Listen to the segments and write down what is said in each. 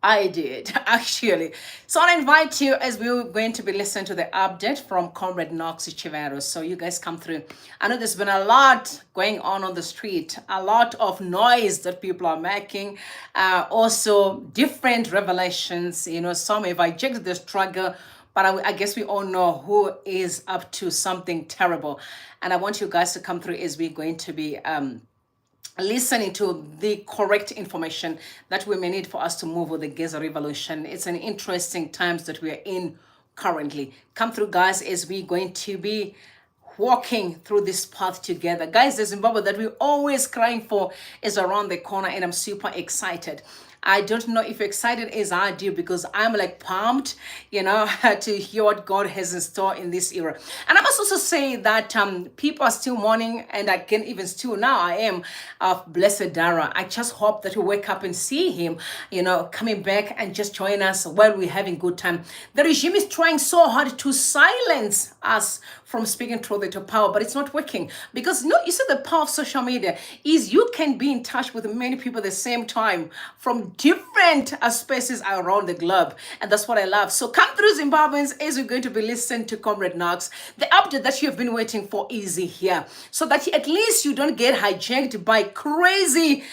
I did, actually. So I invite you as we're going to be listening to the update from Comrade Noxo Chivero. So you guys come through. I know there's been a lot going on the street, a lot of noise that people are making, also different revelations. Some have hijacked the struggle, but I guess we all know who is up to something terrible. And I want you guys to come through as we're going to be listening to the correct information that we may need for us to move with the Geza revolution. It's an interesting times that we are in currently. Come through, guys, as we're going to be walking through this path together. Guys, the Zimbabwe that we're always crying for is around the corner, and I'm super excited. I don't know if you're excited as I do, because I'm like pumped, to hear what God has in store in this era. And I must also say that people are still mourning, and I can even still now I am of Blessed Dara. I just hope that we wake up and see him, coming back and just join us while we're having good time. The regime is trying so hard to silence us from speaking truth into power, but it's not working, because you see the power of social media is you can be in touch with many people at the same time from different spaces around the globe, and that's what I love. So come through, Zimbabweans, as we're going to be listening to Comrade Knox. The update that you have been waiting for is here, so that at least you don't get hijacked by crazy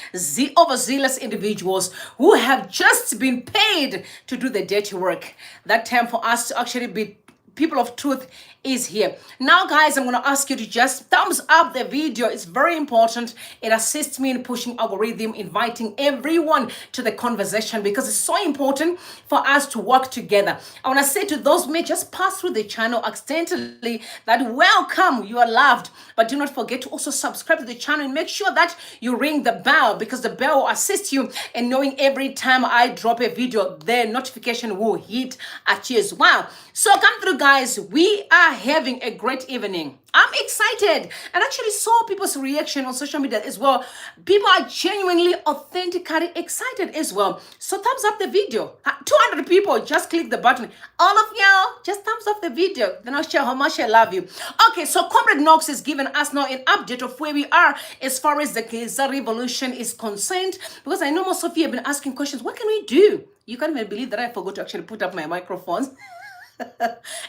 overzealous individuals who have just been paid to do the dirty work. That time for us to actually be people of truth is here. Now, guys, I'm going to ask you to just thumbs up the video. It's very important. It assists me in pushing algorithm, inviting everyone to the conversation, because it's so important for us to work together. I want to say to those who may just pass through the channel accidentally that welcome, you are loved, but do not forget to also subscribe to the channel and make sure that you ring the bell, because the bell will assist you in knowing every time I drop a video, the notification will hit at you as well. So come through, guys. We are having a great evening. I'm excited, and actually saw people's reaction on social media as well. People are genuinely, authentically excited as well. So thumbs up the video. 200 people, just click the button. All of y'all, just thumbs up the video. Then I'll share how much I love you. Okay, so Comrade Knox is giving us now an update of where we are as far as the Geza revolution is concerned, because I know most of you have been asking questions. What can we do? You can't even believe that I forgot to actually put up my microphones.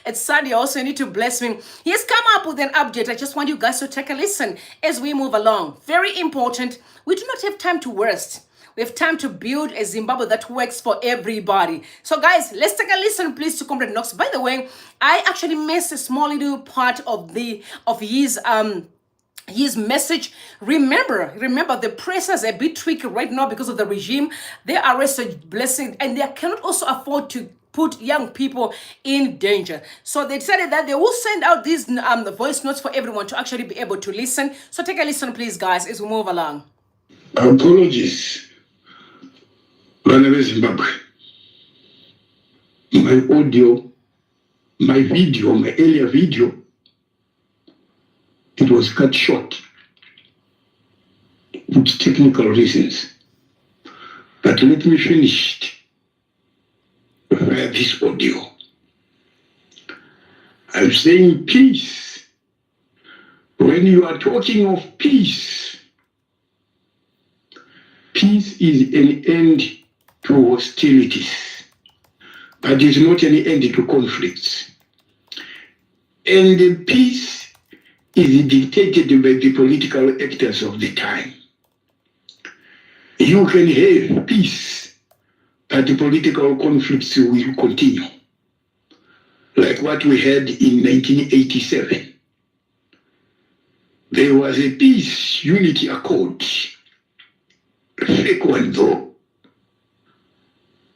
It's Sunday. Also, you need to bless me. He has come up with an update. I just want you guys to take a listen as we move along. Very important. We do not have time to waste. We have time to build a Zimbabwe that works for everybody. So, guys, let's take a listen, please, to Comrade Knox. By the way, I actually missed a small little part of his message. Remember, the press is a bit tricky right now because of the regime. They are arrested, blessing, and they cannot also afford to put young people in danger. So they decided that they will send out these voice notes for everyone to actually be able to listen. So take a listen, please, guys, as we move along. Apologies, Honorable Zimbabwe. My audio, my video, my earlier video, it was cut short with technical reasons. But let me finish via this audio. I'm saying peace. When you are talking of peace, peace is an end to hostilities, but it's not an end to conflicts. And the peace is dictated by the political actors of the time. You can have peace, but the political conflicts will continue, like what we had in 1987. There was a peace unity accord, fake one though.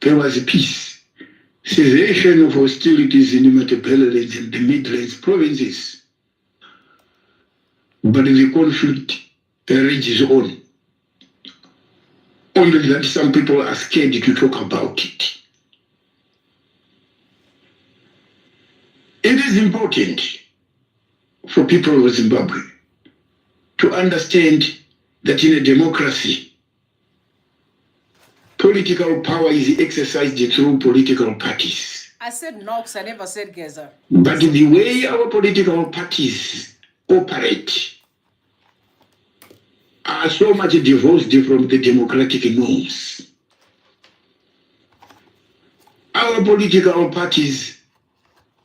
There was a peace, cessation of hostilities in the Matabelelands and the Midlands provinces, but the conflict rages on. Only that some people are scared to talk about it. It is important for people of Zimbabwe to understand that in a democracy, political power is exercised through political parties. I said Knox, I never said Geza. But the way our political parties operate are so much divorced from the democratic norms. Our political parties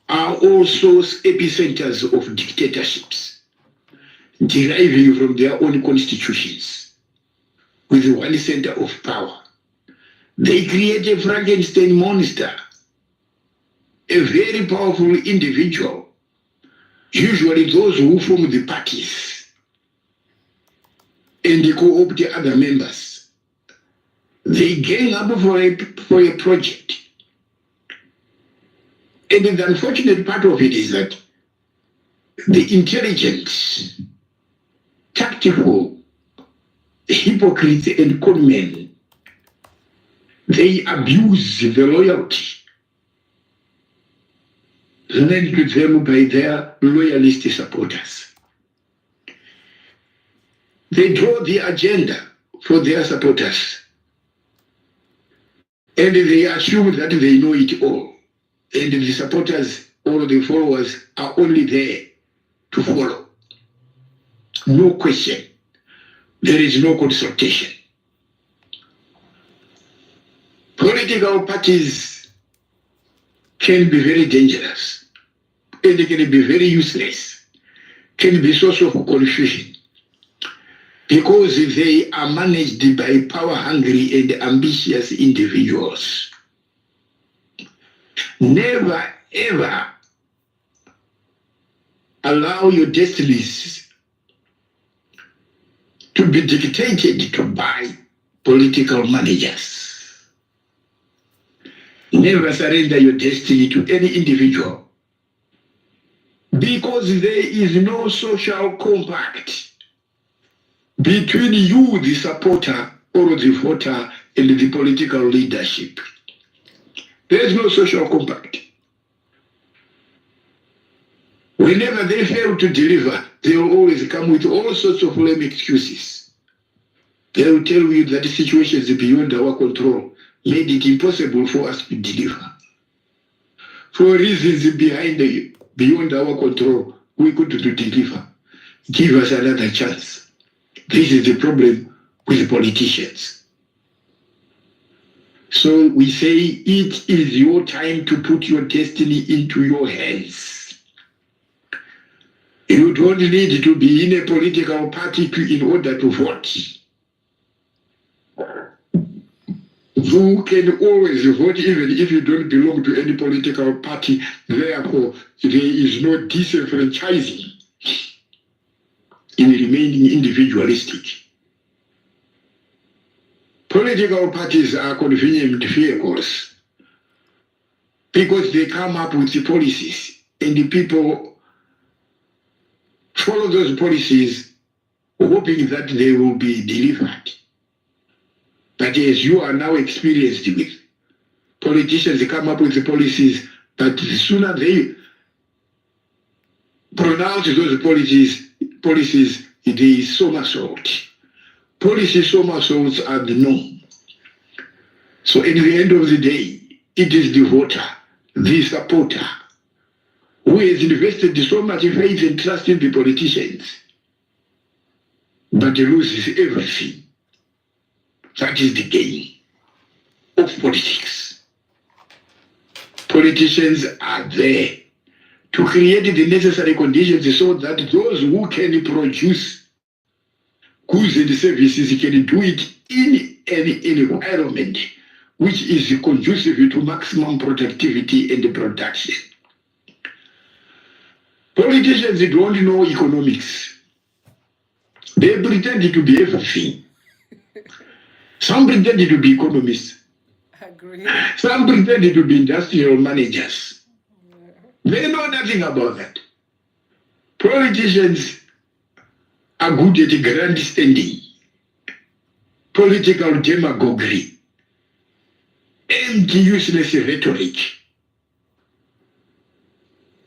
are also epicenters of dictatorships, deriving from their own constitutions, with one center of power. They create a Frankenstein monster, a very powerful individual, usually those who form the parties, and they co-opt other members. They gang up for a project. And the unfortunate part of it is that the intelligent, tactful, hypocrites and conmen, they abuse the loyalty lent to them by their loyalist supporters. They draw the agenda for their supporters, and they assume that they know it all, and the supporters or the followers are only there to follow. No question. There is no consultation. Political parties can be very dangerous, and they can be very useless, can be source of confusion, because they are managed by power-hungry and ambitious individuals. Never, ever allow your destinies to be dictated to by political managers. Never surrender your destiny to any individual, because there is no social compact between you, the supporter, or the voter, and the political leadership. There is no social compact. Whenever they fail to deliver, they will always come with all sorts of lame excuses. They will tell you that the situation is beyond our control, made it impossible for us to deliver. For reasons beyond our control, we couldn't deliver. Give us another chance. This is the problem with politicians. So we say it is your time to put your destiny into your hands. You don't need to be in a political party in order to vote. You can always vote even if you don't belong to any political party. Therefore, there is no disenfranchising in remaining individualistic. Political parties are convenient vehicles because they come up with the policies and the people follow those policies hoping that they will be delivered. But as you are now experienced with, politicians come up with the policies, but the sooner they pronounce those policies, there is somersault. Policy somersaults are the norm. So at the end of the day, it is the voter, the supporter, who has invested so much faith and trust in the politicians, but loses everything. That is the game of politics. Politicians are there to create the necessary conditions so that those who can produce goods and services can do it in an environment which is conducive to maximum productivity and production. Politicians don't know economics. They pretend to be everything. Some pretend to be economists. Agree. Some pretend to be industrial managers. They know nothing about that. Politicians are good at grandstanding, political demagoguery, empty, useless rhetoric.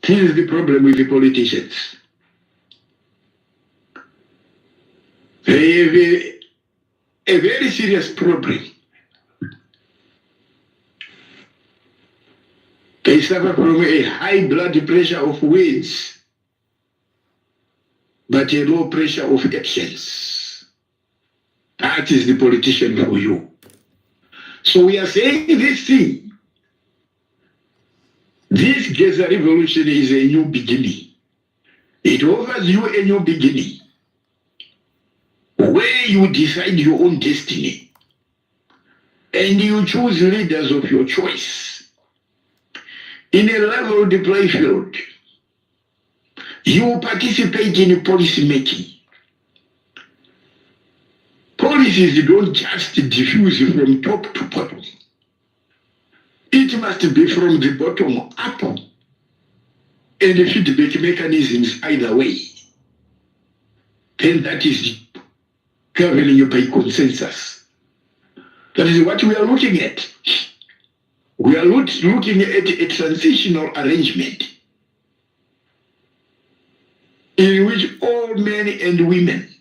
This is the problem with the politicians. They have a very serious problem. They suffer from a high blood pressure of words, but a low pressure of actions. That is the politician for you. So we are saying this thing This Geza revolution is a new beginning. It offers you a new beginning where you decide your own destiny and you choose leaders of your choice. In a leveled play field, you participate in policy making. Policies don't just diffuse from top to bottom. It must be from the bottom up, and the feedback mechanisms either way. Then that is governing you by consensus. That is what we are looking at. We are looking at a transitional arrangement in which all men and women,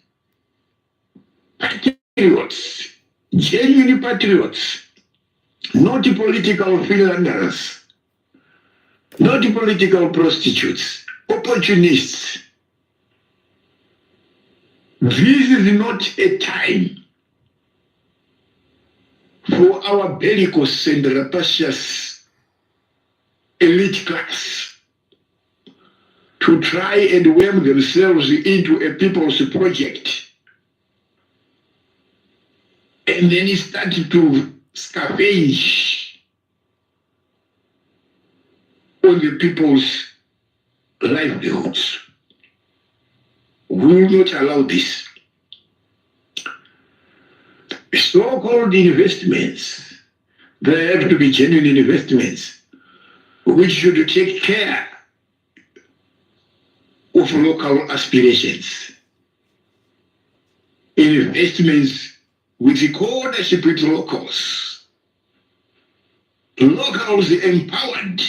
patriots, genuine patriots, not political freelanders, not political prostitutes, opportunists. This is not a time for our bellicose and rapacious elite class to try and worm themselves into a people's project and then start to scavenge on the people's livelihoods. We will not allow this. So-called investments, they have to be genuine investments, which should take care of local aspirations. Investments with the co-ownership with locals. Locals empowered,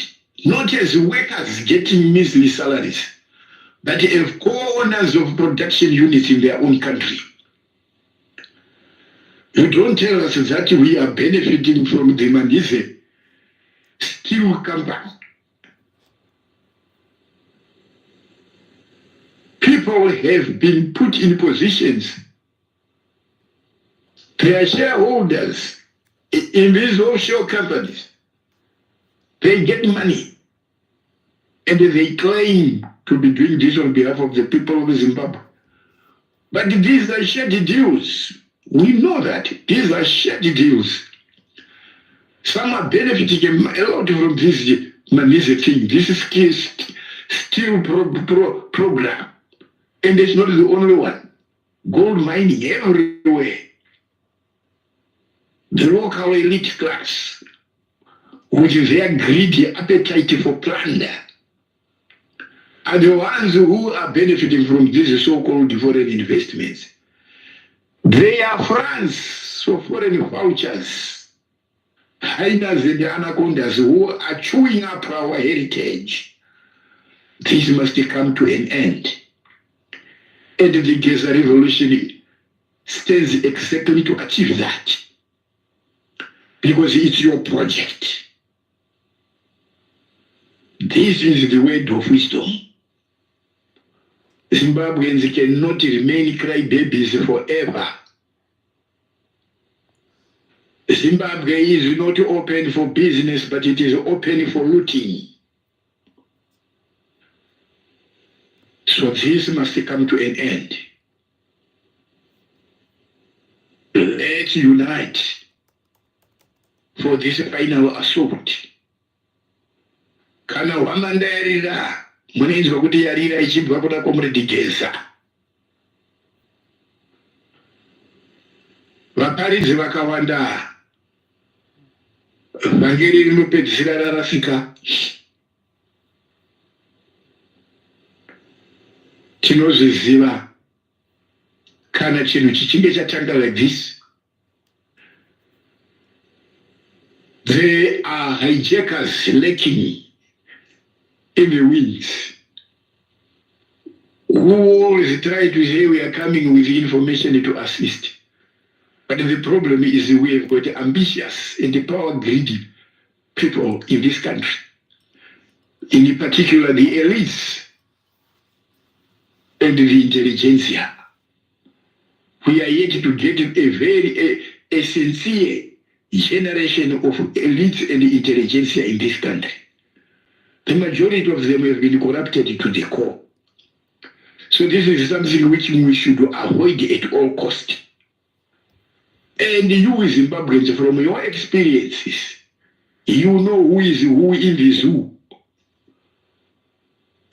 not as workers getting measly salaries, but as co-owners of production units in their own country. You don't tell us that we are benefiting from the Manise steel company. People have been put in positions. They are shareholders in these offshore companies. They get money and they claim to be doing this on behalf of the people of Zimbabwe. But these are shady deals. We know that these are shady deals. Some are benefiting a lot from this Manise thing, this steel program. And it's not the only one. Gold mining everywhere. The local elite class, with their greedy appetite for plunder, are the ones who are benefiting from these so-called foreign investments. They are France for foreign vouchers, hyenas and anacondas who are chewing up our heritage. This must come to an end. And the Geza revolution stands exactly to achieve that. Because it's your project. This is the word of wisdom. Zimbabweans cannot remain crybabies forever. Zimbabwe is not open for business, but it is open for looting. So this must come to an end. Let's unite for this final assault. Kana wamanda yarira, munenzwa kuti yarira ichibva kuna Comrade Geza. Vaparidzi vakawanda, vhangeri rinopedzisira rarasika. Tinozviziva kana chinhu chichinge chatanga like this. There are hijackers lurking in the wings who always try to say we are coming with information to assist. But the problem is we have got ambitious and power-greedy people in this country. In particular, the elites and the intelligentsia. We are yet to get a sincere generation of elites and intelligentsia in this country. The majority of them have been corrupted to the core. So this is something which we should avoid at all cost. And you Zimbabweans, from your experiences, you know who is who in the zoo.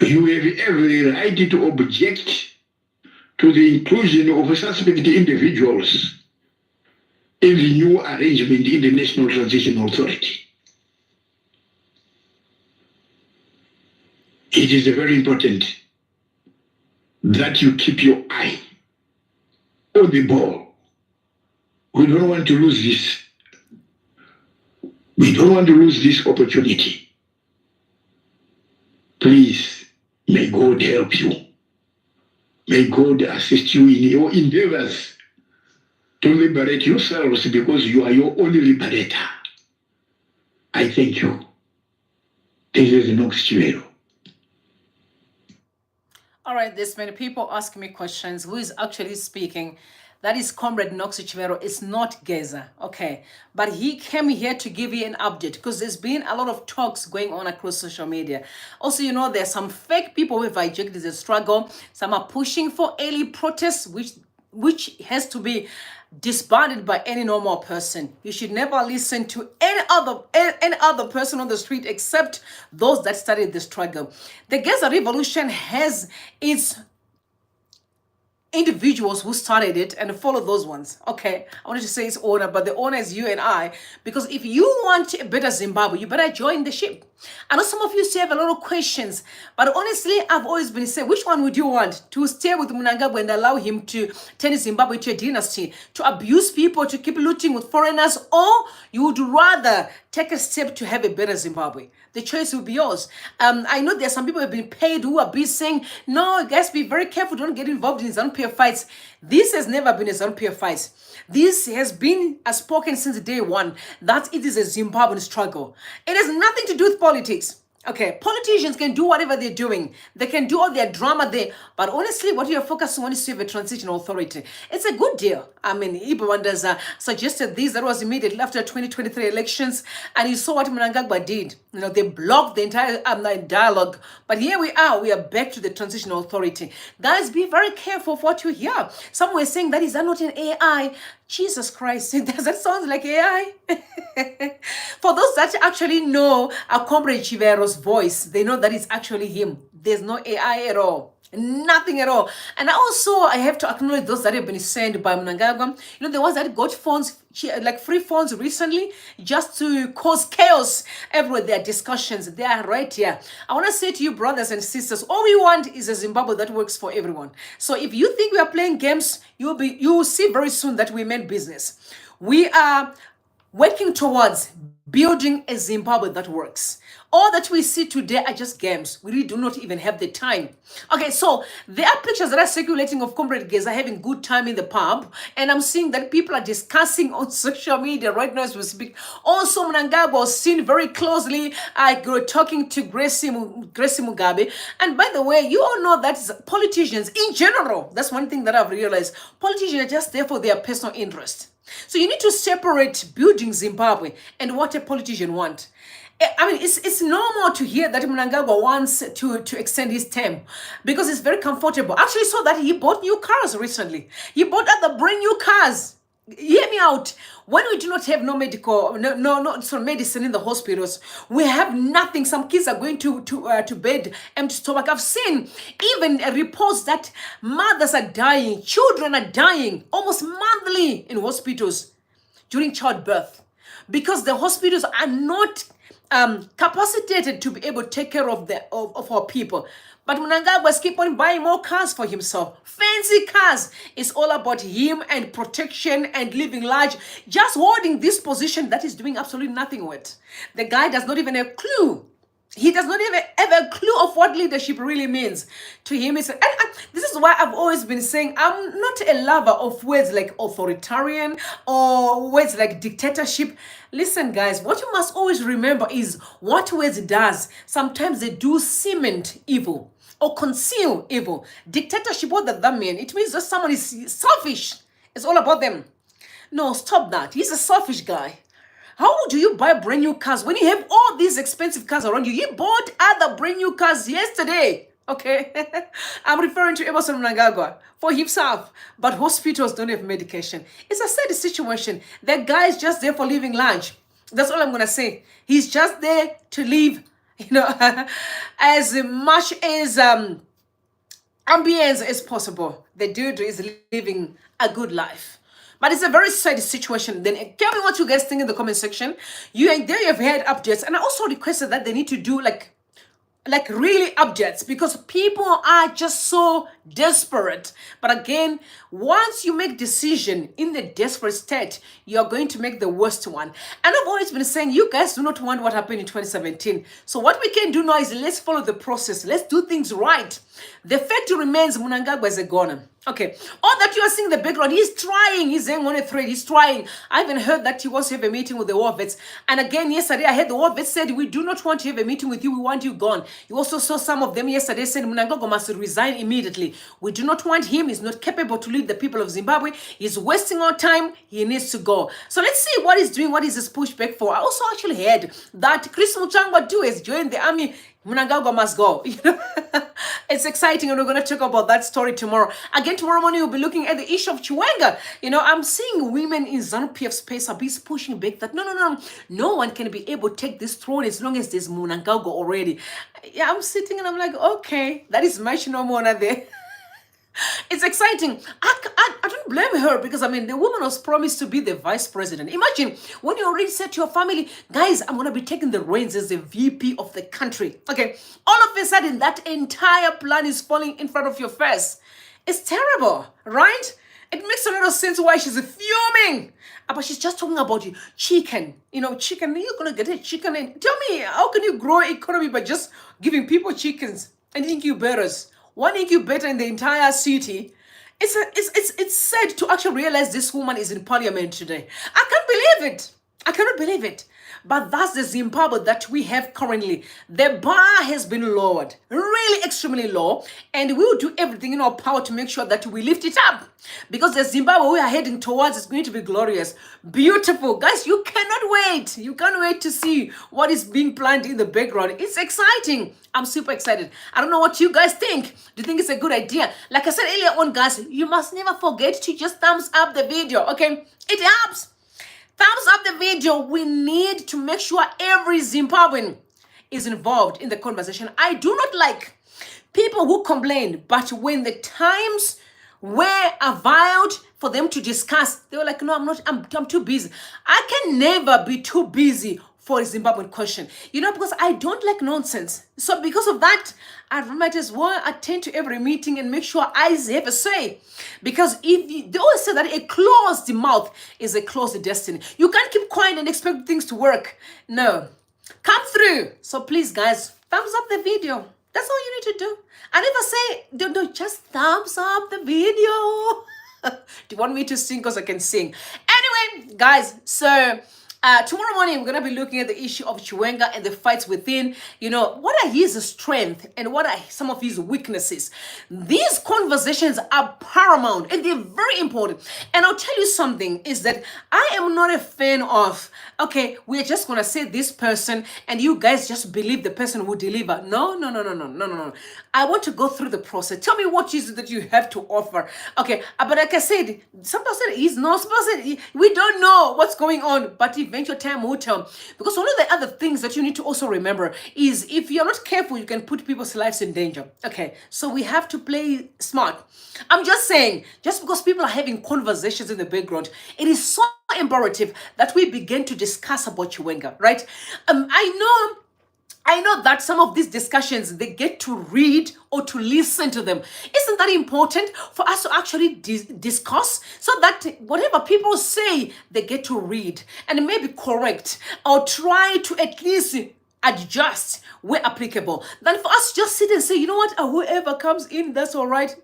You have every right to object to the inclusion of suspect individuals in the new arrangement in the National Transition Authority. It is very important that you keep your eye on the ball. We don't want to lose this. We don't want to lose this opportunity. Please, may God help you. May God assist you in your endeavors to liberate yourselves, because you are your own liberator. I thank you. This is Knox Chivero. All right, there's many people asking me questions. Who is actually speaking? That is Comrade Noxo Chivero. It's not Geza, okay? But he came here to give you an update because there's been a lot of talks going on across social media. Also, you know, there's some fake people who have hijacked the struggle. Some are pushing for early protests, which has to be disbanded by any normal person. You should never listen to any other person on the street except those that started the struggle. The Geza revolution has its individuals who started it and follow those ones. Okay, I wanted to say it's owner, but the owner is you and I, because if you want a better Zimbabwe, you better join the ship. I know some of you still have a lot of questions, but honestly, I've always been saying, which one would you want? To stay with Mnangagwa and allow him to turn Zimbabwe to a dynasty, to abuse people, to keep looting with foreigners, or you would rather take a step to have a better Zimbabwe? The choice will be yours. I know there are some people who have been paid who are busy saying, no, guys, be very careful, don't get involved in ZANU-PF fights. This has never been a ZANU-PF fight. This has been spoken since day one, that it is a Zimbabwean struggle. It has nothing to do with politics. Okay, politicians can do whatever they're doing. They can do all their drama there. But honestly, what you're focusing on is to have a transitional authority. It's a good deal. I mean, Ibo Wonders suggested this. That was immediately after 2023 elections. And you saw what Mnangagwa did. You know, they blocked the entire dialogue. But here we are back to the transitional authority. Guys, be very careful of what you hear. Some were saying that is that not an AI? Jesus Christ, does that sound like AI? For those that actually know our Comrade Chivero's voice, they know that it's actually him. There's no AI at all. Nothing at all. And also, I have to acknowledge those that have been sent by Mnangagwa. You know, the ones that got phones, like free phones recently, just to cause chaos everywhere. There are discussions. They are right here. I want to say to you, brothers and sisters, all we want is a Zimbabwe that works for everyone. So if you think we are playing games, you will see very soon that we meant business. We are working towards building a Zimbabwe that works. All that we see today are just games. We really do not even have the time. Okay, so there are pictures that are circulating of Comrade Geza having good time in the pub, and I'm seeing that people are discussing on social media right now as we speak. Also, Mnangagwa was seen very closely talking to Gracie Mugabe. And by the way, you all know that politicians in general, that's one thing that I've realized, politicians are just there for their personal interest. So you need to separate building Zimbabwe and what a politician wants. I mean, it's normal to hear that Mnangagwa wants to extend his term because it's very comfortable. Actually, saw that he bought new cars recently. He bought other brand new cars. Hear me out. When we do not have no medicine in the hospitals, we have nothing. Some kids are going to bed empty stomach. I've seen even reports that mothers are dying, children are dying almost monthly in hospitals during childbirth because the hospitals are not capacitated to be able to take care of our people. But Mnangagwa keep on buying more cars for himself. Fancy cars. It's all about him and protection and living large. Just holding this position that he's doing absolutely nothing with. The guy does not even have a clue. He does not even have a clue of what leadership really means. To him, it's... And this is why I've always been saying I'm not a lover of words like authoritarian or words like dictatorship. Listen, guys, what you must always remember is what words does. Sometimes they do cement evil or conceal evil. Dictatorship, what does that mean? It means that someone is selfish. It's all about them. No, stop that. He's a selfish guy. How do you buy brand new cars when you have all these expensive cars around you? He bought other brand new cars yesterday. Okay, I'm referring to Emerson Mnangagwa for himself, but hospitals don't have medication. It's a sad situation. The guy is just there for living lunch. That's all I'm gonna say. He's just there to live, as much as ambience as possible. The dude is living a good life. But it's a very sad situation. Then tell me what you guys think in the comment section. You have heard updates, and I also requested that they need to do like really updates, because people are just so desperate. But again, once you make decision in the desperate state, you're going to make the worst one. And I've always been saying, you guys do not want what happened in 2017. So what we can do now is let's follow the process. Let's do things right. The fact remains, Mnangagwa is a goner. Okay, all that you are seeing in the background, he's trying, he's hanging on a thread, he's trying. I even heard that he wants to have a meeting with the war vets. And again, yesterday, I heard the war vets said, we do not want to have a meeting with you, we want you gone. You also saw some of them yesterday saying, Mnangagwa must resign immediately. We do not want him, he's not capable to lead the people of Zimbabwe, he's wasting our time, he needs to go. So let's see what he's doing, what is his pushback for. I also actually heard that Chris Muchangwa too has joined the army. Mnangagwa must go. It's exciting, and we're going to talk about that story tomorrow. Again, tomorrow morning, we'll be looking at the issue of Chiwenga. I'm seeing women in ZANU-PF space are pushing back that no one can be able to take this throne as long as there's Mnangagwa already. Yeah, I'm sitting and I'm like, okay, that is much no more there. It's exciting. I don't blame her, because the woman was promised to be the vice president. Imagine when you already said to your family, guys, I'm going to be taking the reins as the VP of the country. Okay, all of a sudden that entire plan is falling in front of your face. It's terrible, right? It makes a lot of sense why she's fuming. But she's just talking about chicken. Chicken, you're going to get a chicken. And tell me, how can you grow economy by just giving people chickens and incubators? One incubator in the entire city. It's sad to actually realize this woman is in parliament today. I can't believe it. I cannot believe it. But that's the Zimbabwe that we have currently. The bar has been lowered, really extremely low, and we will do everything in our power to make sure that we lift it up. Because the Zimbabwe we are heading towards is going to be glorious, beautiful. Guys, you cannot wait. You can't wait to see what is being planned in the background. It's exciting. I'm super excited. I don't know what you guys think. Do you think it's a good idea? Like I said earlier on, guys, you must never forget to just thumbs up the video, okay? It helps. Thumbs up the video. We need to make sure every Zimbabwean is involved in the conversation. I do not like people who complain, but when the times were availed for them to discuss, they were like, no, I'm too busy. I can never be too busy for a Zimbabwean question, because I don't like nonsense. So because of that, I might as well attend to every meeting and make sure I have a say. Because they always say that a closed mouth is a closed destiny. You can't keep quiet and expect things to work. No, come through. So please, guys, thumbs up the video. That's all you need to do. I never say, don't just thumbs up the video. Do you want me to sing? Because I can sing. Anyway, guys, so tomorrow morning, we're going to be looking at the issue of Chiwenga and the fights within. What are his strengths and what are some of his weaknesses? These conversations are paramount and they're very important. And I'll tell you something is that I am not a fan of, okay, we're just going to say this person and you guys just believe the person who deliver. No. I want to go through the process. Tell me what is it that you have to offer. Okay, but like I said, some person is not, some person, we don't know what's going on, but eventual time will tell. Because one of the other things that you need to also remember is if you're not careful, you can put people's lives in danger. Okay, so we have to play smart. I'm just saying, just because people are having conversations in the background, it is so imperative that we begin to discuss about Chiwenga, right? I know that some of these discussions, they get to read or to listen to them. Isn't that important for us to actually discuss so that whatever people say, they get to read and maybe correct or try to at least adjust where applicable? Than for us just sit and say, you know what, whoever comes in, that's all right.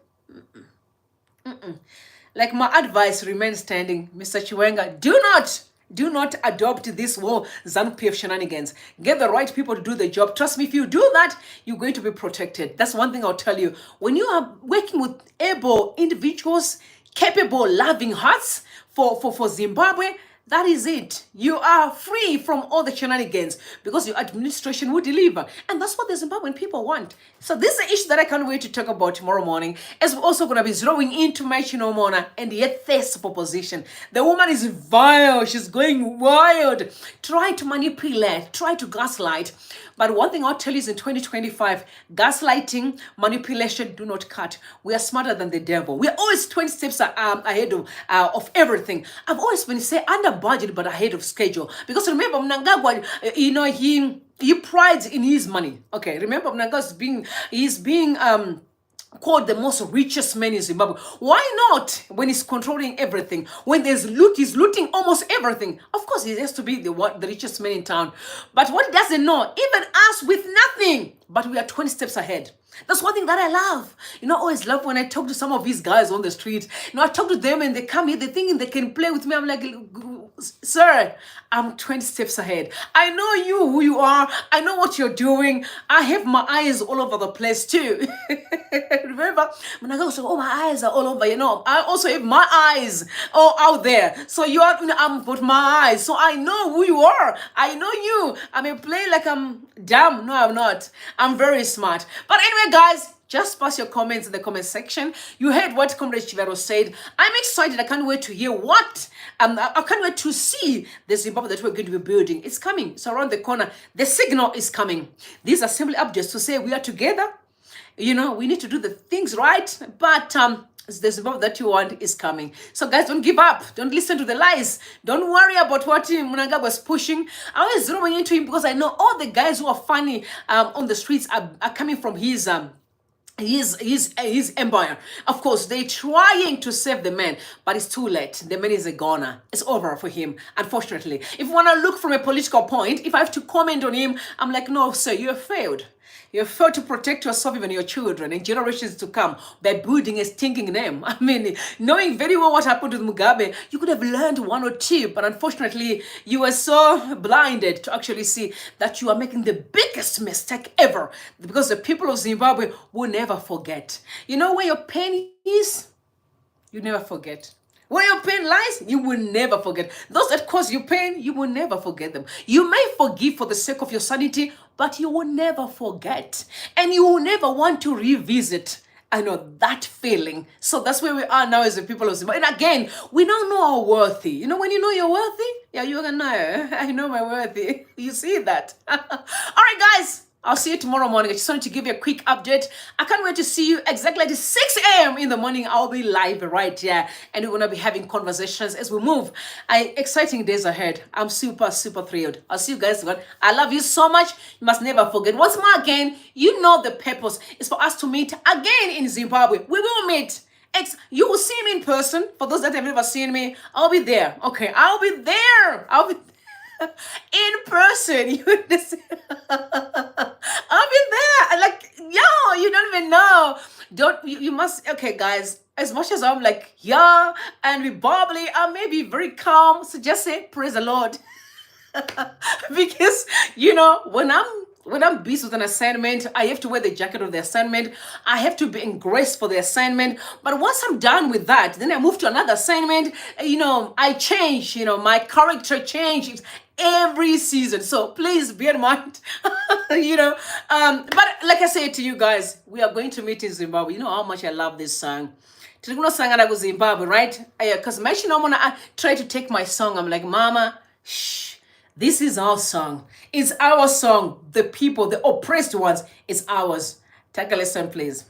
Like my advice remains standing, Mr. Chiwenga, do not adopt this whole ZANU-PF shenanigans. Get the right people to do the job. Trust me, if you do that, you're going to be protected. That's one thing I'll tell you. When you are working with able individuals, capable, loving hearts for Zimbabwe, That is it. You are free from all the shenanigans because your administration will deliver. And that's what the Zimbabwean people want. So this is the issue that I can't wait to talk about tomorrow morning, as we're also going to be zeroing into Mona and yet thirst for position. The woman is vile. She's going wild. Try to manipulate, try to gaslight. But one thing I'll tell you is in 2025, gaslighting, manipulation do not cut. We are smarter than the devil. We are always 20 steps ahead of everything. I've always been saying under budget but ahead of schedule. Because remember, Mnangagwa, he prides in his money. Okay, remember Mnangagwa he's being called the most richest man in Zimbabwe. Why not when he's controlling everything? When there's loot, he's looting almost everything. Of course, he has to be the richest man in town. But what he doesn't know, even us with nothing, but we are 20 steps ahead. That's one thing that I love. I always love when I talk to some of these guys on the street. I talk to them and they come here, they're thinking they can play with me. I'm like, sir, I'm 20 steps ahead. I know you, who you are. I know what you're doing. I have my eyes all over the place too. Remember, when I go, so, my eyes are all over, I also have my eyes all out there. So I'm with my eyes. So I know who you are. I know you. I may play like I'm dumb. No, I'm not. I'm very smart. But anyway, guys, just pass your comments in the comment section. You heard what Comrade Chivero said. I'm excited. I can't wait to hear what. I can't wait to see the Zimbabwe that we're going to be building. It's coming. It's around the corner. The signal is coming. These are simply updates to say we are together. We need to do the things right. But the Zimbabwe that you want is coming. So guys, don't give up. Don't listen to the lies. Don't worry about what Mnangagwa was pushing. I was zeroing into him because I know all the guys who are funny on the streets are coming from his empire. Of course, they're trying to save the man, but it's too late. The man is a goner. It's over for him, unfortunately. If you want to look from a political point, if I have to comment on him, I'm like, no, sir, you have failed. You have failed to protect yourself, even your children, and generations to come by building a stinking name. I mean, knowing very well what happened with Mugabe, you could have learned one or two, but unfortunately, you were so blinded to actually see that you are making the biggest mistake ever, because the people of Zimbabwe will never forget. You know where your pain is? You never forget. Where your pain lies, you will never forget. Those that cause you pain, you will never forget them. You may forgive for the sake of your sanity, but you will never forget. And you will never want to revisit, that feeling. So that's where we are now as the people of Zimbabwe. And again, we don't know how worthy. When you know you're worthy, yeah, you're gonna know. I know my worthy. You see that? All right, guys. I'll see you tomorrow morning. I just wanted to give you a quick update. I can't wait to see you exactly at 6 a.m. in the morning. I'll be live right here. And we're going to be having conversations as we move. Exciting days ahead. I'm super, super thrilled. I'll see you guys. I love you so much. You must never forget. Once more again, the purpose is for us to meet again in Zimbabwe. We will meet. You will see me in person. For those that have never seen me, I'll be there. Okay, I'll be there. I'll be in person. I'll be there. Like, you don't even know. You must, okay, guys, as much as I'm like, and be bubbly, I may be very calm. So just say, praise the Lord. Because, when I'm busy with an assignment, I have to wear the jacket of the assignment. I have to be engrossed for the assignment. But once I'm done with that, then I move to another assignment. I change, my character changes every season. So please bear in mind, but like I said to you guys, we are going to meet in Zimbabwe. You know how much I love this song. Zimbabwe, right? Because I try to take my song. I'm like, Mama, shh. This is our song. It's our song. The people, the oppressed ones, it's ours. Take a listen, please.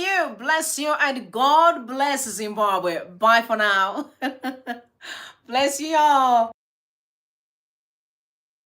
you. Bless you. And God bless Zimbabwe. Bye for now. Bless you all.